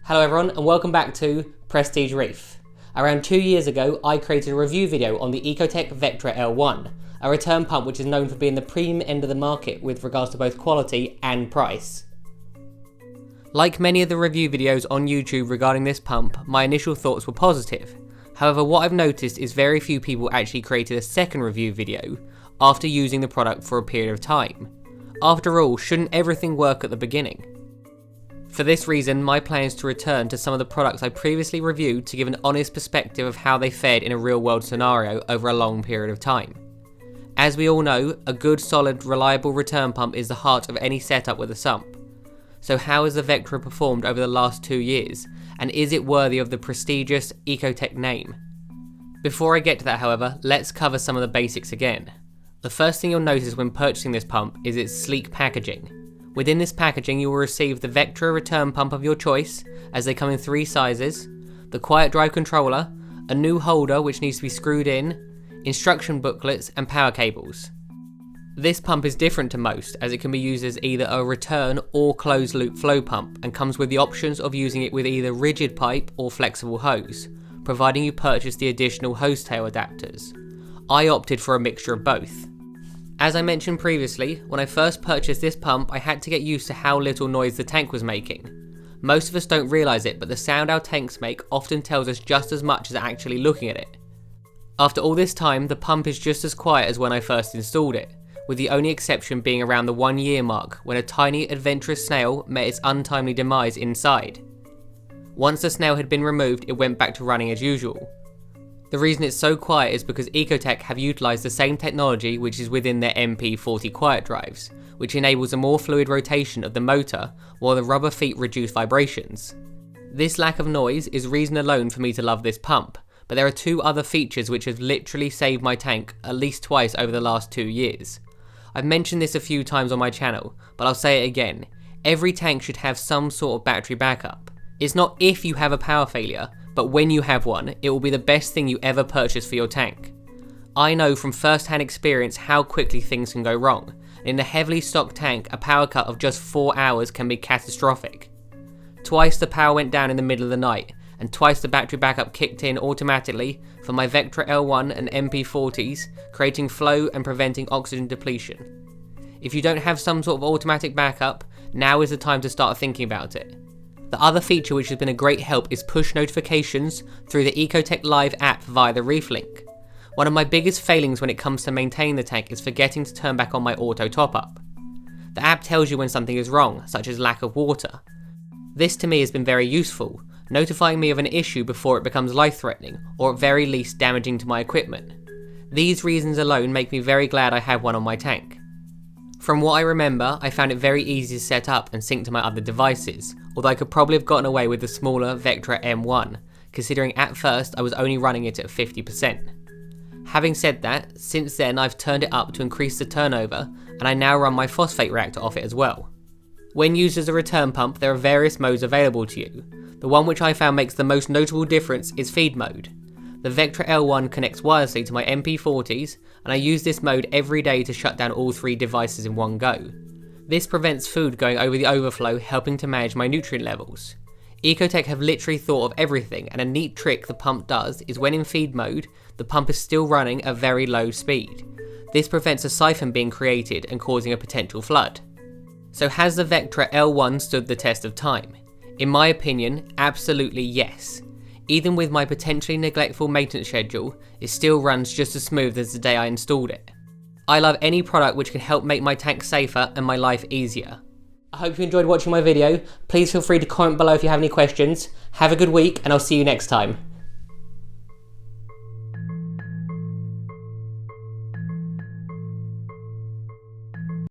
Hello everyone and welcome back to Prestige Reef. Around 2 years ago I created a review video on the EcoTech Vectra L1, a return pump which is known for being the premium end of the market with regards to both quality and price. Like many of the review videos on YouTube regarding this pump, my initial thoughts were positive. However, what I've noticed is very few people actually created a second review video after using the product for a period of time. After all, shouldn't everything work at the beginning? For this reason, my plan is to return to some of the products I previously reviewed to give an honest perspective of how they fared in a real world scenario over a long period of time. As we all know, a good, solid, reliable return pump is the heart of any setup with a sump. So how has the Vectra performed over the last 2 years, and is it worthy of the prestigious EcoTech name? Before I get to that however, let's cover some of the basics again. The first thing you'll notice when purchasing this pump is its sleek packaging. Within this packaging you will receive the Vectra return pump of your choice, as they come in 3 sizes, the quiet drive controller, a new holder which needs to be screwed in, instruction booklets and power cables. This pump is different to most as it can be used as either a return or closed loop flow pump and comes with the options of using it with either rigid pipe or flexible hose, providing you purchase the additional hose tail adapters. I opted for a mixture of both. As I mentioned previously, when I first purchased this pump I had to get used to how little noise the tank was making. Most of us don't realise it, but the sound our tanks make often tells us just as much as actually looking at it. After all this time, the pump is just as quiet as when I first installed it, with the only exception being around the 1 year mark when a tiny adventurous snail met its untimely demise inside. Once the snail had been removed, it went back to running as usual. The reason it's so quiet is because EcoTech have utilised the same technology which is within their MP40 quiet drives, which enables a more fluid rotation of the motor while the rubber feet reduce vibrations. This lack of noise is reason alone for me to love this pump, but there are 2 other features which have literally saved my tank at least twice over the last 2 years. I've mentioned this a few times on my channel, but I'll say it again. Every tank should have some sort of battery backup. It's not if you have a power failure, but when you have one, it will be the best thing you ever purchase for your tank. I know from first-hand experience how quickly things can go wrong. In a heavily stocked tank, a power cut of just 4 hours can be catastrophic. Twice the power went down in the middle of the night, and twice the battery backup kicked in automatically for my Vectra L1 and MP40s, creating flow and preventing oxygen depletion. If you don't have some sort of automatic backup, now is the time to start thinking about it. The other feature which has been a great help is push notifications through the EcoTech Live app via the Reef link. One of my biggest failings when it comes to maintaining the tank is forgetting to turn back on my auto top up. The app tells you when something is wrong, such as lack of water. This to me has been very useful, notifying me of an issue before it becomes life-threatening, or at very least damaging to my equipment. These reasons alone make me very glad I have one on my tank. From what I remember, I found it very easy to set up and sync to my other devices, although I could probably have gotten away with the smaller Vectra M1, considering at first I was only running it at 50%. Having said that, since then I've turned it up to increase the turnover, and I now run my phosphate reactor off it as well. When used as a return pump, there are various modes available to you. The one which I found makes the most notable difference is feed mode. The Vectra L1 connects wirelessly to my MP40s, and I use this mode every day to shut down all 3 devices in one go. This prevents food going over the overflow, helping to manage my nutrient levels. EcoTech have literally thought of everything, and a neat trick the pump does is when in feed mode, the pump is still running at very low speed. This prevents a siphon being created and causing a potential flood. So has the Vectra L1 stood the test of time? In my opinion, absolutely yes. Even with my potentially neglectful maintenance schedule, it still runs just as smooth as the day I installed it. I love any product which can help make my tank safer and my life easier. I hope you enjoyed watching my video. Please feel free to comment below if you have any questions. Have a good week and I'll see you next time.